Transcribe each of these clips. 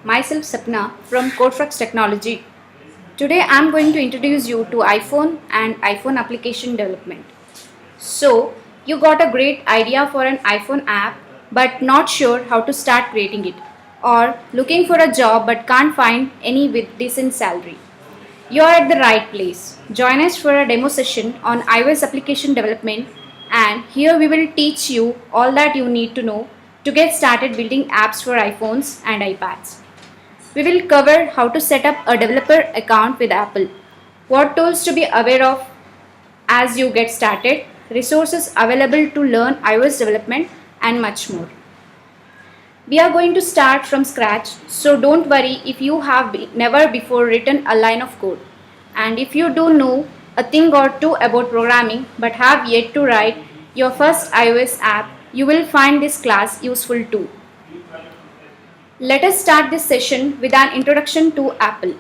myself Sapna from Codeflux Technology. Today I am going to introduce you to iPhone and iPhone application development. So, you got a great idea for an iPhone app but not sure how to start creating it, or looking for a job but can't find any with decent salary. You are at the right place. Join us for a demo session on iOS application development, and here we will teach you all that you need to know to get started building apps for iPhones and iPads. We will cover how to set up a developer account with Apple, what tools to be aware of as you get started, resources available to learn iOS development, and much more. We are going to start from scratch, so don't worry if you have never before written a line of code. And if you do know a thing or two about programming but have yet to write your first iOS app, you will find this class useful too. Let us start this session with an introduction to Apple.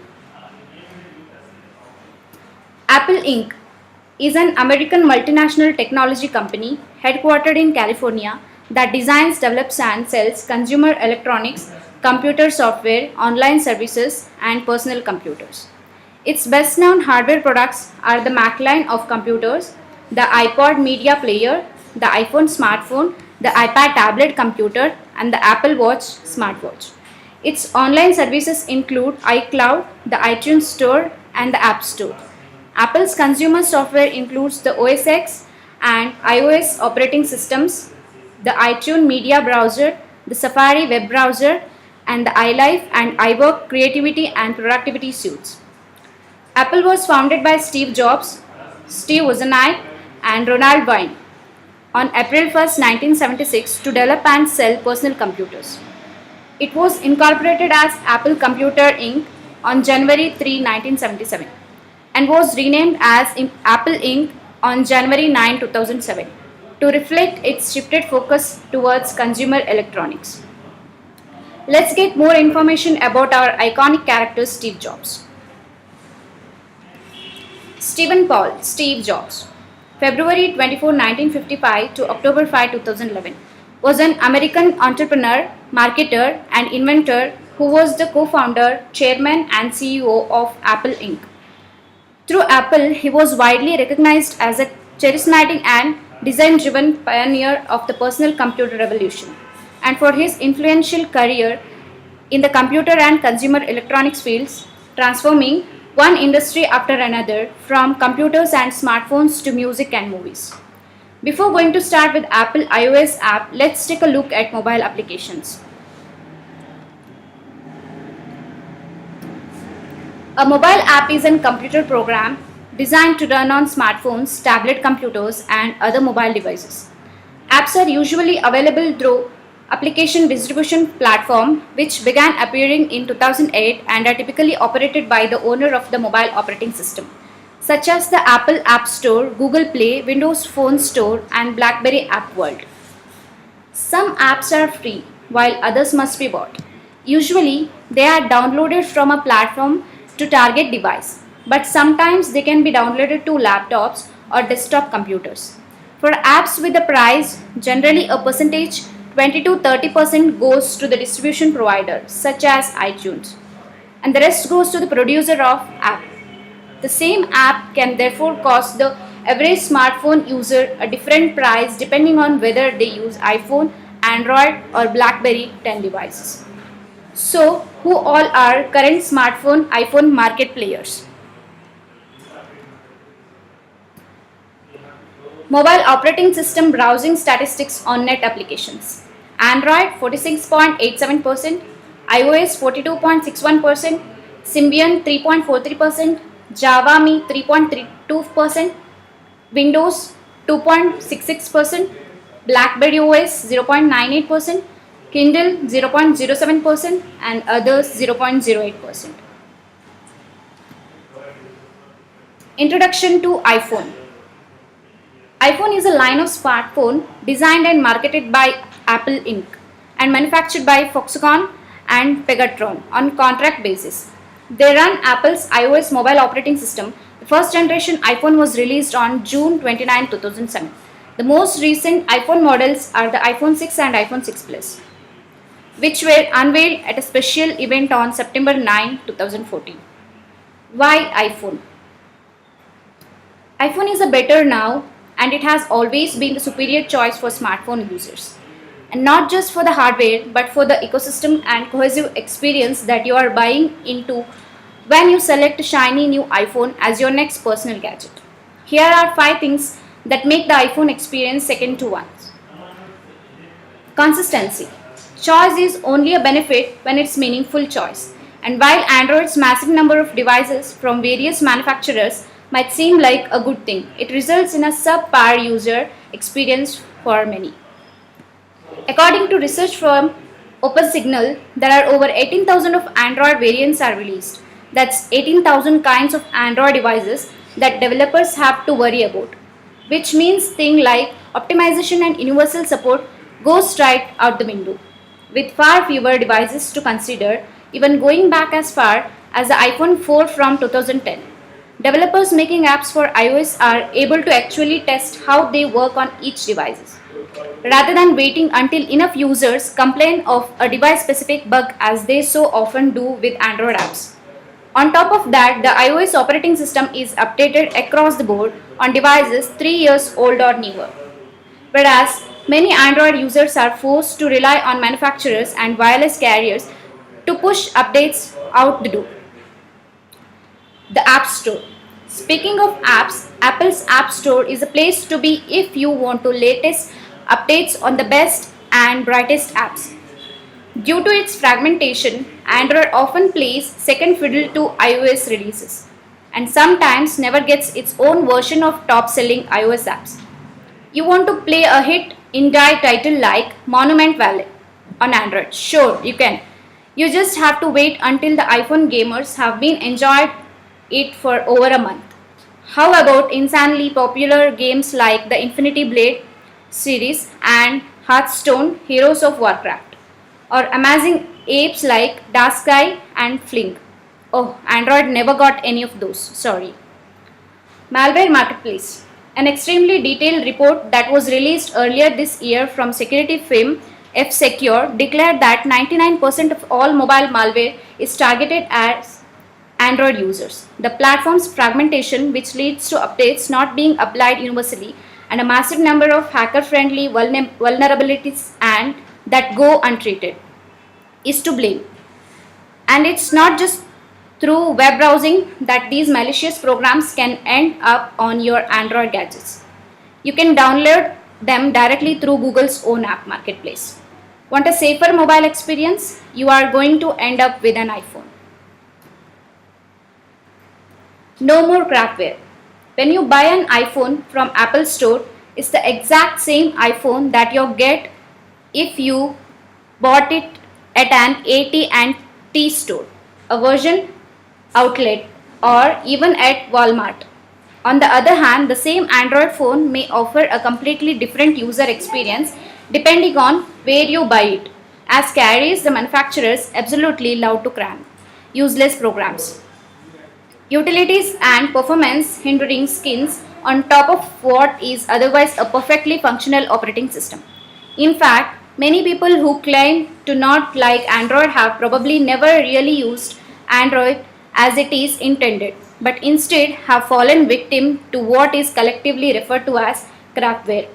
Apple Inc. is an American multinational technology company headquartered in California that designs, develops, and sells consumer electronics, computer software, online services, and personal computers. Its best known hardware products are the Mac line of computers, the iPod media player, the iPhone smartphone, the iPad tablet computer, and the Apple Watch smartwatch. Its online services include iCloud, the iTunes Store, and the App Store. Apple's consumer software includes the OS X and iOS operating systems, the iTunes Media Browser, the Safari web browser, and the iLife and iWork creativity and productivity suites. Apple was founded by Steve Jobs, Steve Wozniak, and Ronald Wayne on April 1, 1976 to develop and sell personal computers. It was incorporated as Apple Computer Inc. on January 3, 1977 and was renamed as Apple Inc. on January 9, 2007 to reflect its shifted focus towards consumer electronics. Let's get more information about our iconic character Steve Jobs. Stephen Paul, Steve Jobs, February 24, 1955 to October 5, 2011, was an American entrepreneur, marketer, and inventor who was the co-founder, chairman, and CEO of Apple Inc. Through Apple, he was widely recognized as a charismatic and design-driven pioneer of the personal computer revolution, and for his influential career in the computer and consumer electronics fields, transforming one industry after another from computers and smartphones to music and movies. Before going to start with Apple iOS app, let's take a look at mobile applications. A mobile app is a computer program designed to run on smartphones, tablet computers, and other mobile devices. Apps are usually available through application distribution platform which began appearing in 2008 and are typically operated by the owner of the mobile operating system, such as the Apple App Store, Google Play, Windows Phone Store, and BlackBerry App World. Some apps are free while others must be bought. Usually, they are downloaded from a platform to target device, but sometimes they can be downloaded to laptops or desktop computers. For apps with a price, generally a percentage 20 to 30% goes to the distribution provider such as iTunes, and the rest goes to the producer of app. The same app can therefore cost the average smartphone user a different price depending on whether they use iPhone, Android, or BlackBerry 10 devices. So, who all are current smartphone iPhone market players? Mobile operating system browsing statistics on net applications. Android 46.87%, iOS 42.61%, Symbian 3.43%, Java Me 3.32%, Windows 2.66%, BlackBerry OS 0.98%, Kindle 0.07%, and others 0.08%. Introduction to iPhone. iPhone is a line of smartphone designed and marketed by Apple Inc. and manufactured by Foxconn and Pegatron on contract basis. They run Apple's iOS mobile operating system. The first generation iPhone was released on June 29, 2007. The most recent iPhone models are the iPhone 6 and iPhone 6 Plus. which were unveiled at a special event on September 9, 2014. Why iPhone? iPhone is a better now and it has always been the superior choice for smartphone users. And not just for the hardware but for the ecosystem and cohesive experience that you are buying into when you select a shiny new iPhone as your next personal gadget. Here are 5 things that make the iPhone experience second to one. Consistency. Choice is only a benefit when it's meaningful choice. And while Android's massive number of devices from various manufacturers might seem like a good thing, it results in a subpar user experience for many. According to research firm OpenSignal, there are over 18,000 of Android variants are released. That's 18,000 kinds of Android devices that developers have to worry about, which means things like optimization and universal support goes right out the window. With far fewer devices to consider, even going back as far as the iPhone 4 from 2010. Developers making apps for iOS are able to actually test how they work on each device, rather than waiting until enough users complain of a device-specific bug as they so often do with Android apps. On top of that, the iOS operating system is updated across the board on devices 3 years old or newer, whereas many Android users are forced to rely on manufacturers and wireless carriers to push updates out the door. The App Store. Speaking of apps, Apple's App Store is a place to be if you want to latest updates on the best and brightest apps. Due to its fragmentation, Android often plays second fiddle to iOS releases and sometimes never gets its own version of top-selling iOS apps. You want to play a hit indie title like Monument Valley on Android? Sure, you can. You just have to wait until the iPhone gamers have been enjoyed it for over a month. How about insanely popular games like the Infinity Blade series and Hearthstone Heroes of Warcraft, or amazing apes like Darksky and Flink? Oh, Android never got any of those, sorry. Malware Marketplace. An extremely detailed report that was released earlier this year from security firm F-Secure declared that 99% of all mobile malware is targeted as Android users. The platform's fragmentation, which leads to updates not being applied universally, and a massive number of hacker-friendly vulnerabilities and that go untreated, is to blame. And it's not just through web browsing that these malicious programs can end up on your Android gadgets. You can download them directly through Google's own app marketplace. Want a safer mobile experience? You are going to end up with an iPhone. No more crapware. When you buy an iPhone from Apple Store, it's the exact same iPhone that you'll get if you bought it at an AT&T store, a version outlet, or even at Walmart. On the other hand, the same Android phone may offer a completely different user experience depending on where you buy it, as carriers the manufacturers absolutely love to cram useless programs, utilities and performance hindering skins on top of what is otherwise a perfectly functional operating system. In fact, many people who claim to not like Android have probably never really used Android as it is intended, but instead have fallen victim to what is collectively referred to as crapware.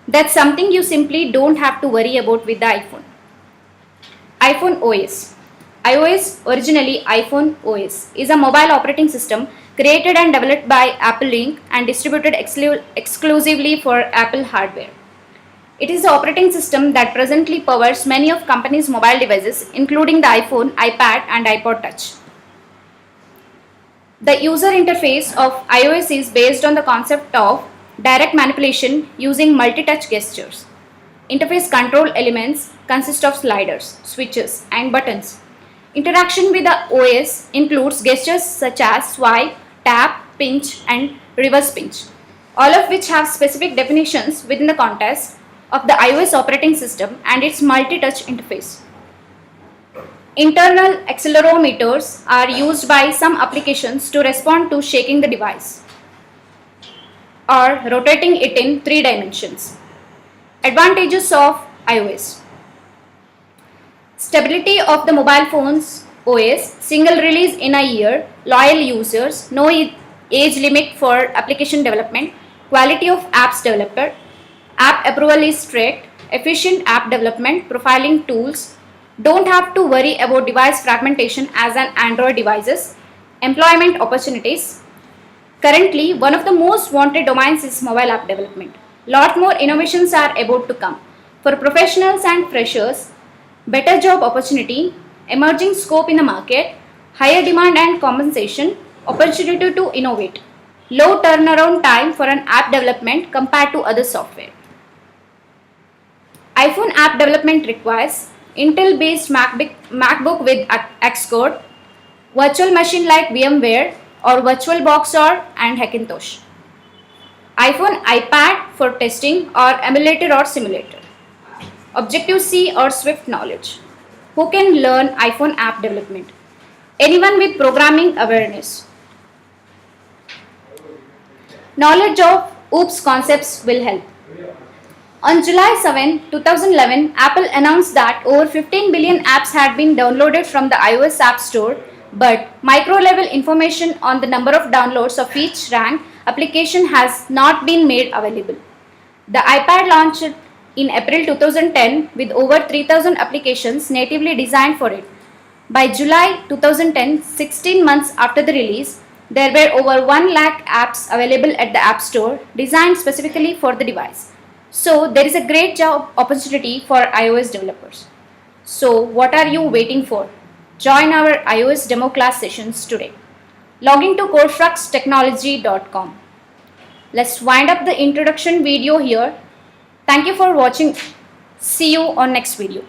That's something you simply don't have to worry about with the iPhone. iPhone OS. iOS, originally iPhone OS, is a mobile operating system created and developed by Apple Inc. and distributed exclusively for Apple hardware. It is the operating system that presently powers many of company's mobile devices, including the iPhone, iPad, and iPod Touch. The user interface of iOS is based on the concept of direct manipulation using multi-touch gestures. Interface control elements consist of sliders, switches, and buttons. Interaction with the OS includes gestures such as swipe, tap, pinch, and reverse pinch, all of which have specific definitions within the context of the iOS operating system and its multi-touch interface. Internal accelerometers are used by some applications to respond to shaking the device or rotating it in 3 dimensions. Advantages of iOS. Stability of the mobile phone's OS, single release in a year, loyal users, no age limit for application development, quality of apps developer, app approval is strict, efficient app development, profiling tools, don't have to worry about device fragmentation as an Android devices, employment opportunities. Currently, one of the most wanted domains is mobile app development. Lot more innovations are about to come. For professionals and freshers, better job opportunity, emerging scope in the market, higher demand and compensation, opportunity to innovate, low turnaround time for an app development compared to other software. iPhone app development requires Intel based MacBook with Xcode, virtual machine like VMware or VirtualBox or and Hackintosh. iPhone iPad for testing or emulator or simulator. Objective-C or Swift knowledge. Who can learn iPhone app development? Anyone with programming awareness. Knowledge of OOPS concepts will help. On July 7, 2011, Apple announced that over 15 billion apps had been downloaded from the iOS App Store, but micro-level information on the number of downloads of each ranked application has not been made available. The iPad launched in April 2010 with over 3,000 applications natively designed for it. By July 2010, 16 months after the release, there were over 1 lakh apps available at the App Store designed specifically for the device. So there is a great job opportunity for iOS developers. So what are you waiting for? Join our iOS demo class sessions today. Log in to CodeFluxTechnology.com. Let's wind up the introduction video here. Thank you for watching. See you on next video.